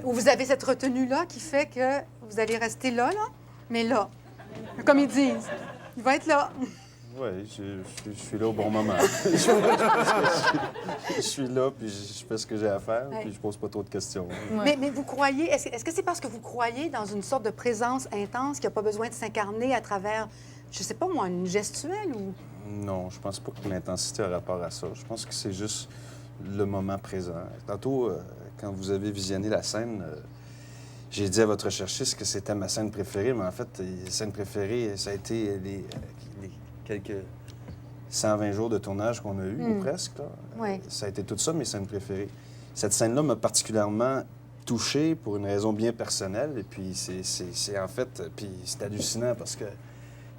Ou vous avez cette retenue-là qui fait que vous allez rester là, mais là, comme ils disent, il va être là. Oui, je suis là au bon moment. Je suis là, puis je fais ce que j'ai à faire, puis je pose pas trop de questions. Ouais. Mais vous croyez, est-ce que c'est parce que vous croyez dans une sorte de présence intense qui n'a pas besoin de s'incarner à travers, je sais pas moi, une gestuelle ou... Non, je pense pas que l'intensité a rapport à ça. Je pense que c'est juste le moment présent. Tantôt, quand vous avez visionné la scène, j'ai dit à votre recherchiste que c'était ma scène préférée, mais en fait, la scène préférée, ça a été les quelques 120 jours de tournage qu'on a eu, ou presque. Là. Ouais. Ça a été tout ça, mes scènes préférées. Cette scène-là m'a particulièrement touché pour une raison bien personnelle. Et puis, c'est en fait... Puis c'est hallucinant parce que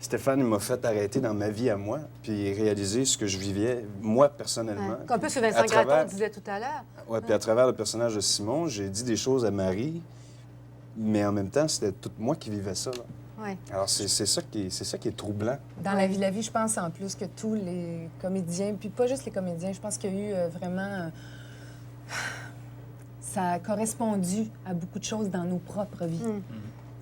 Stéphane m'a fait arrêter dans ma vie à moi puis réaliser ce que je vivais, moi, personnellement. Un peu ce que Vincent Gratton disait tout à l'heure. Oui, puis à travers le personnage de Simon, j'ai dit des choses à Marie, mais en même temps, c'était tout moi qui vivais ça. Là. Ouais. Alors, c'est ça qui est troublant. Dans La vie, je pense en plus que tous les comédiens, puis pas juste les comédiens, je pense qu'il y a eu vraiment... ça a correspondu à beaucoup de choses dans nos propres vies.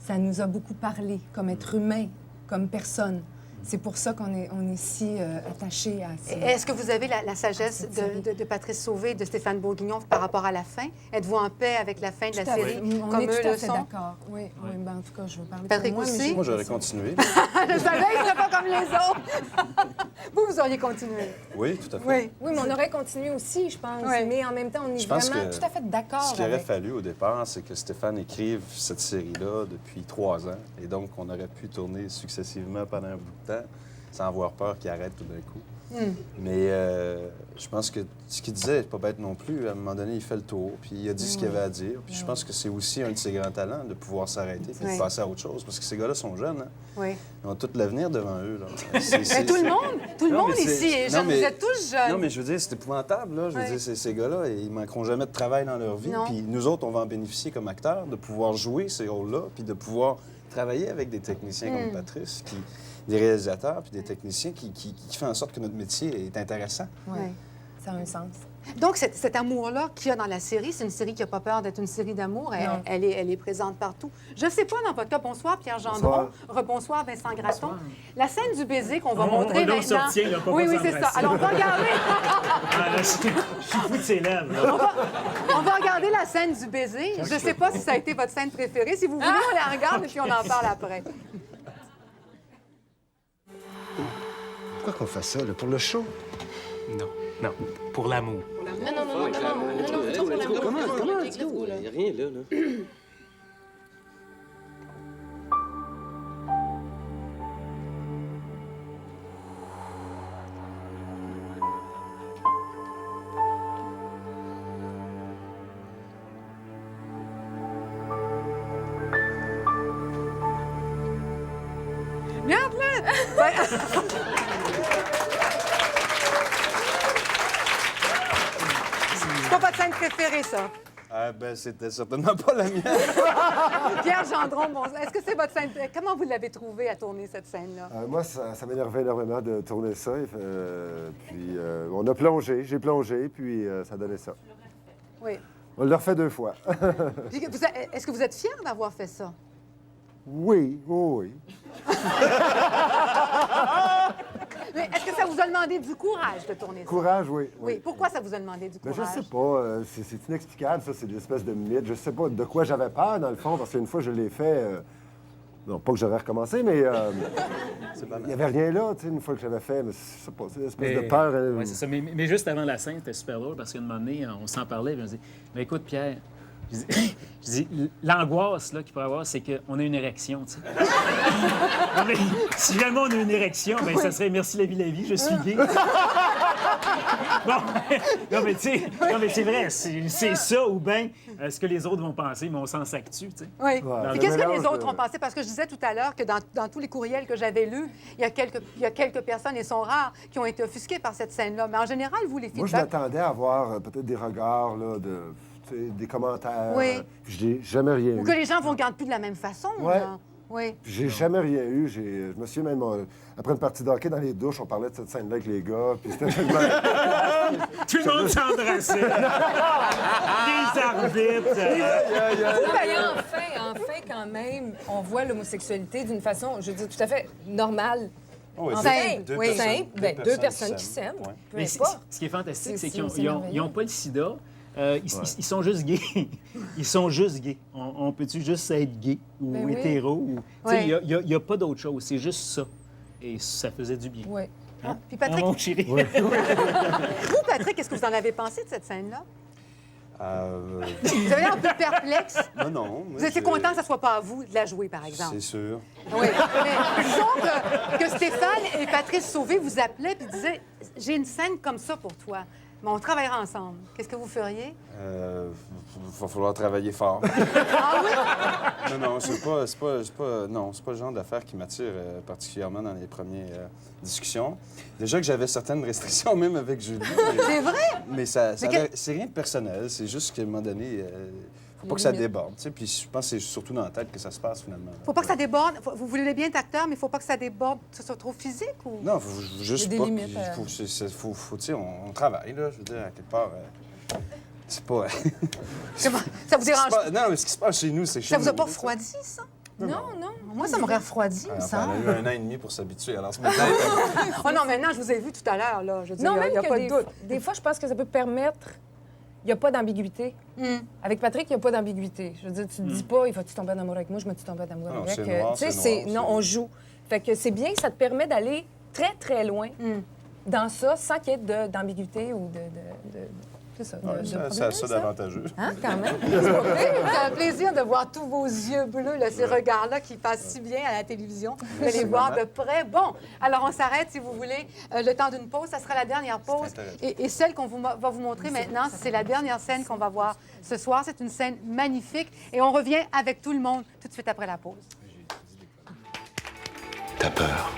Ça nous a beaucoup parlé comme être humain, comme personne. C'est pour ça qu'on est si attachés à ça. Est-ce que vous avez la sagesse de Patrice Sauvé et de Stéphane Bourguignon par rapport à la fin? Êtes-vous en paix avec la fin de la série? On est tout à fait d'accord. Oui, ben, en tout cas, je veux parler Patrick pour moi. aussi? Moi, j'aurais continué. Je savais qu'il ne serait pas comme les autres. vous auriez continué. Oui, tout à fait. Oui, mais on aurait continué aussi, je pense. Oui. Mais en même temps, on est vraiment tout à fait d'accord. Ce qu'il aurait fallu au départ, c'est que Stéphane écrive cette série-là depuis 3 ans. Et donc, on aurait pu tourner successivement pendant un bout de temps sans avoir peur qu'il arrête tout d'un coup. Mais je pense que ce qu'il disait n'est pas bête non plus. À un moment donné, il fait le tour, puis il a dit ce qu'il avait à dire. Puis je pense que c'est aussi un de ses grands talents de pouvoir s'arrêter et de passer à autre chose. Parce que ces gars-là sont jeunes. Hein? Oui. Ils ont tout l'avenir devant eux. Là. Mais tout le monde ici est jeune. Vous êtes tous jeunes. Non, mais je veux dire, c'est épouvantable. Là. Je veux dire, ces gars-là, ils ne manqueront jamais de travail dans leur vie. Puis nous autres, on va en bénéficier comme acteurs de pouvoir jouer ces rôles-là, puis de pouvoir travailler avec des techniciens comme Patrice, des réalisateurs, puis des techniciens qui font en sorte que notre métier est intéressant. Oui, ça a un sens. Donc, cet amour-là qu'il y a dans la série, c'est une série qui n'a pas peur d'être une série d'amour. Elle est présente partout. Je ne sais pas, dans votre cas, bonsoir Pierre Gendron, rebonsoir Vincent Gratton. La scène du baiser qu'on va montrer maintenant... Sortir, là, pas oui, c'est ça. Alors, on va regarder... je suis fou de ses lèvres. On va regarder la scène du baiser. Je ne sais pas si ça a été votre scène préférée. Si vous voulez, on la regarde et puis on en parle après. Pourquoi qu'on fait ça, là? Pour le show? Non, non, pour l'amour. Comment? Let's go, là. Il n'y a rien, là. Regarde-le! Ben... C'est pas votre scène préférée, ça? C'était certainement pas la mienne. Pierre Gendron, bon, est-ce que c'est votre scène? Comment vous l'avez trouvée à tourner, cette scène-là? Moi, ça m'énervait énormément de tourner ça. Puis on a plongé, j'ai plongé, puis ça donnait ça. Oui. On l'a refait 2 fois. Est-ce que vous êtes fier d'avoir fait ça? Oui, oui. Mais est-ce que ça vous a demandé du courage de tourner ça? Courage, oui. Oui. Pourquoi ça vous a demandé du Mais courage? je sais pas. C'est inexplicable, ça. C'est des espèces de mythes. Je sais pas de quoi j'avais peur, dans le fond, parce qu'une fois, je l'ai fait... Non, pas que j'aurais recommencé, mais il n'y avait rien là, tu sais, une fois que j'avais fait. Mais je sais pas, c'est une espèce de peur. Oui, c'est ça. Mais juste avant la scène, c'était super drôle, parce qu'à un moment donné, on s'en parlait, puis on se dit, mais écoute, Pierre, je dis, l'angoisse là, qu'il peut y avoir, c'est qu'on a une érection, tu sais. Non, mais si jamais on a une érection, bien, ça serait merci la vie, je suis gay. Bon, non, mais tu sais, c'est vrai, c'est ça ou bien ce que les autres vont penser, mais on s'en s'actue, tu sais. Oui. Ouais. Et qu'est-ce que les autres ont pensé? Parce que je disais tout à l'heure que dans tous les courriels que j'avais lus, il y a quelques personnes, et sont rares, qui ont été offusquées par cette scène-là. Mais en général, vous, les Moi, feedbacks... je m'attendais à avoir peut-être des regards, là, des commentaires. Oui. Puis je n'ai jamais rien Ou eu. que les gens vous regardent plus de la même façon. Ouais. Là. Oui. Puis j'ai jamais rien eu. Je me souviens même, après une partie de hockey dans les douches, on parlait de cette scène-là avec les gars. Puis c'était tellement... Tout le monde s'embrassait. Les arbitres. Enfin, quand même, on voit l'homosexualité d'une façon, je veux dire, tout à fait normale. Oui, simple, deux oui. personnes- simple. deux Ben, deux personnes personnes qui qui s'aiment. s'aiment, Peu Mais importe. ce qui est fantastique, c'est C'est qu'ils n'ont pas le sida. Ils sont juste gays. Ils sont juste gays. On peut-tu juste être gay ou Ben oui. hétéro? Ou... Ouais. Il n'y a pas d'autre chose. C'est juste ça. Et ça faisait du bien. Oui. Hein? Puis Patrick... Ah, mon chéri. Vous, Patrick, qu'est-ce que vous en avez pensé de cette scène-là? Vous avez l'air un peu perplexe. Non. Vous étiez content que ce ne soit pas à vous de la jouer, par exemple? C'est sûr. Oui. Mais disons que Stéphane et Patrice Sauvé vous appelaient et disaient « J'ai une scène comme ça pour toi. Mais on travaillera ensemble. » Qu'est-ce que vous feriez? Va falloir travailler fort. Ah oui? Non, c'est pas le genre d'affaire qui m'attire particulièrement dans les premières discussions. Déjà que j'avais certaines restrictions, même avec Julie. C'est vrai? Mais c'est rien de personnel. C'est juste qu'à un moment donné, faut pas que ça déborde. Tu sais. Puis je pense que c'est surtout dans la tête que ça se passe, finalement. Faut pas que ça déborde. Vous voulez bien être acteur, mais il faut pas que ça déborde, que ce soit trop physique ou... Non, faut juste Il y a pas. des limites, Tu sais, on travaille, là. Je veux dire, à quelque part. C'est pas. Comment? Ça vous dérange pas? Non, mais ce qui se passe chez nous, c'est chez Ça nous. vous a pas refroidi, ça? Non. Moi, ça m'aurait refroidi, il me Enfin, semble. on a eu 1 an et demi pour s'habituer. Alors, ce matin, Oh non, maintenant, je vous ai vu tout à l'heure, là. Je veux dire, Non, il même n'y a que pas de doute. des fois, je pense que ça peut permettre... Il n'y a pas d'ambiguïté. Avec Patrick, il n'y a pas d'ambiguïté. Je veux dire, tu ne te dis pas, il va-tu tomber en amour avec moi, je me-tu tomber en amour Non, avec. c'est noir, Tu sais, c'est noir, non, on joue. Fait que c'est bien, ça te permet d'aller très, très loin dans ça, sans qu'il y ait d'ambiguïté ou c'est ça. ça a ça d'avantageux. Hein, quand même. C'est un plaisir de voir tous vos yeux bleus, là, ces regards-là qui passent si bien à la télévision. Vous allez voir de près. Bon, alors on s'arrête, si vous voulez, le temps d'une pause. Ça sera la dernière pause. Et celle qu'on va vous montrer maintenant, c'est la dernière scène qu'on va voir ce soir. C'est une scène magnifique. Et on revient avec tout le monde tout de suite après la pause. Ta peur,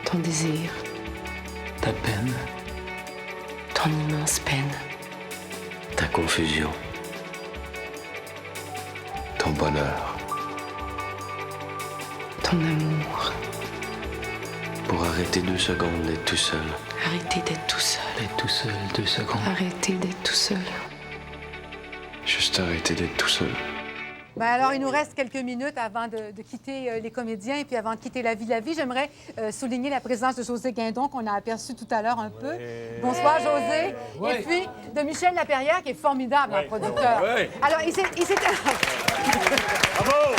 Ton désir, ta peine, ton immense peine, ta confusion, ton bonheur. ton amour. Pour arrêter 2 secondes d'être tout seul. Arrêtez d'être tout seul. D'être tout seul 2 secondes. Arrêtez d'être tout seul. Juste arrêter d'être tout seul. Ben alors, il nous reste quelques minutes avant de quitter les comédiens et puis avant de quitter La Vie. J'aimerais souligner la présence de José Guindon, qu'on a aperçu tout à l'heure un peu. Bonsoir, José. Ouais. Et puis de Michel Laperrière, qui est formidable en producteur. Ouais. Alors, il s'est... Bravo!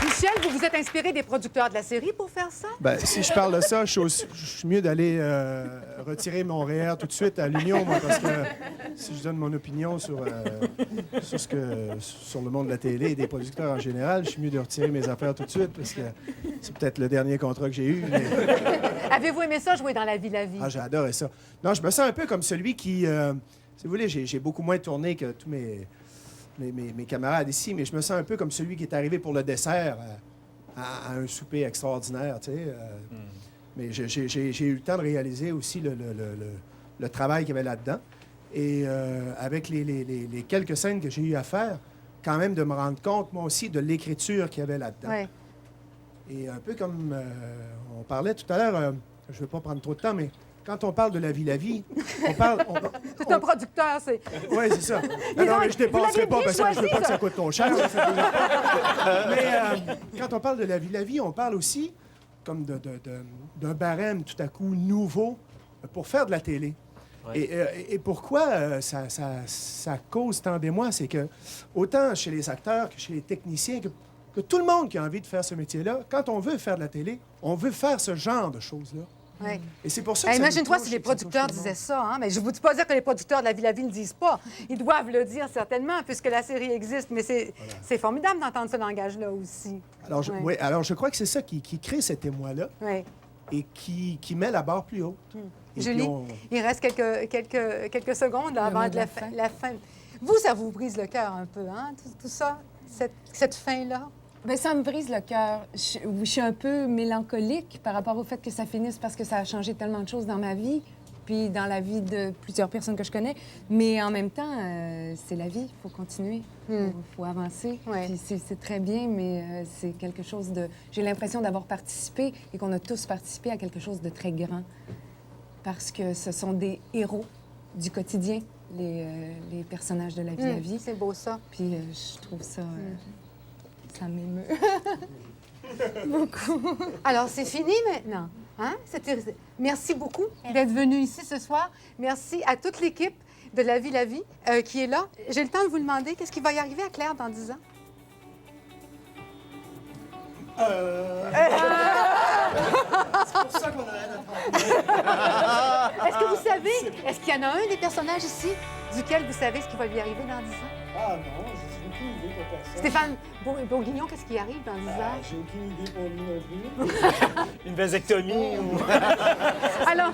Michel, vous vous êtes inspiré des producteurs de la série pour faire ça? Ben, si je parle de ça, je suis mieux d'aller retirer mon REER tout de suite à l'Union, moi, parce que si je donne mon opinion sur le monde de la télé et des producteurs en général, je suis mieux de retirer mes affaires tout de suite, parce que c'est peut-être le dernier contrat que j'ai eu. Mais... Avez-vous aimé ça, jouer dans La vie, la vie? Ah, j'ai adoré ça. Non, je me sens un peu comme celui qui... si vous voulez, j'ai beaucoup moins tourné que tous mes camarades ici, mais je me sens un peu comme celui qui est arrivé pour le dessert à un souper extraordinaire, tu sais. Mais j'ai eu le temps de réaliser aussi le travail qu'il y avait là-dedans. Et avec les quelques scènes que j'ai eu à faire, quand même de me rendre compte, moi aussi, de l'écriture qu'il y avait là-dedans. Ouais. Et un peu comme on parlait tout à l'heure, je ne vais pas prendre trop de temps, mais quand on parle de La vie, on parle... C'est un producteur, c'est... Oui, c'est ça. Non, mais je ne dépenserai pas parce que je ne veux pas que ça coûte trop cher. Mais quand on parle de La vie, on parle aussi comme d'un barème tout à coup nouveau pour faire de la télé. Ouais. Et pourquoi ça cause tant d'émoi, c'est que autant chez les acteurs que chez les techniciens, que tout le monde qui a envie de faire ce métier-là, quand on veut faire de la télé, on veut faire ce genre de choses-là. Ouais. Et c'est pour ça que imagine-toi si les producteurs disaient ça. Hein? Mais je ne veux pas dire que les producteurs de La vie ne le disent pas. Ils doivent le dire certainement, puisque la série existe. Mais c'est formidable d'entendre ce langage-là aussi. Alors, alors je crois que c'est ça qui crée cet émoi-là et qui met la barre plus haute. Julie, il reste quelques secondes là, avant la fin. Vous, ça vous brise le cœur un peu, hein? Tout ça, cette fin-là? Bien, ça me brise le cœur. Je suis un peu mélancolique par rapport au fait que ça finisse parce que ça a changé tellement de choses dans ma vie, puis dans la vie de plusieurs personnes que je connais. Mais en même temps, c'est la vie, il faut continuer, il faut avancer. Puis c'est très bien, mais c'est quelque chose de... J'ai l'impression d'avoir participé et qu'on a tous participé à quelque chose de très grand. Parce que ce sont des héros du quotidien, les personnages de La vie. C'est beau, ça. Puis je trouve ça... Ça m'émeut. Beaucoup. Alors, c'est fini maintenant. Hein? Merci beaucoup d'être venu ici ce soir. Merci à toute l'équipe de La vie qui est là. J'ai le temps de vous demander, qu'est-ce qui va y arriver à Claire dans 10 ans? C'est pour ça qu'on a Est-ce que vous savez, est-ce qu'il y en a un des personnages ici duquel vous savez ce qui va lui arriver dans 10 ans? Ah non, j'ai aucune idée pour personne. Stéphane Bourguignon, qu'est-ce qui arrive dans 10 ans? J'ai aucune idée pour lui non plus. Une vasectomie ou... Alors...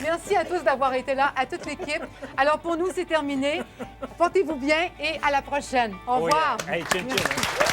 Merci à tous d'avoir été là, à toute l'équipe. Alors, pour nous, c'est terminé. Portez-vous bien et à la prochaine. Au revoir. Hey, chin, chin, hein.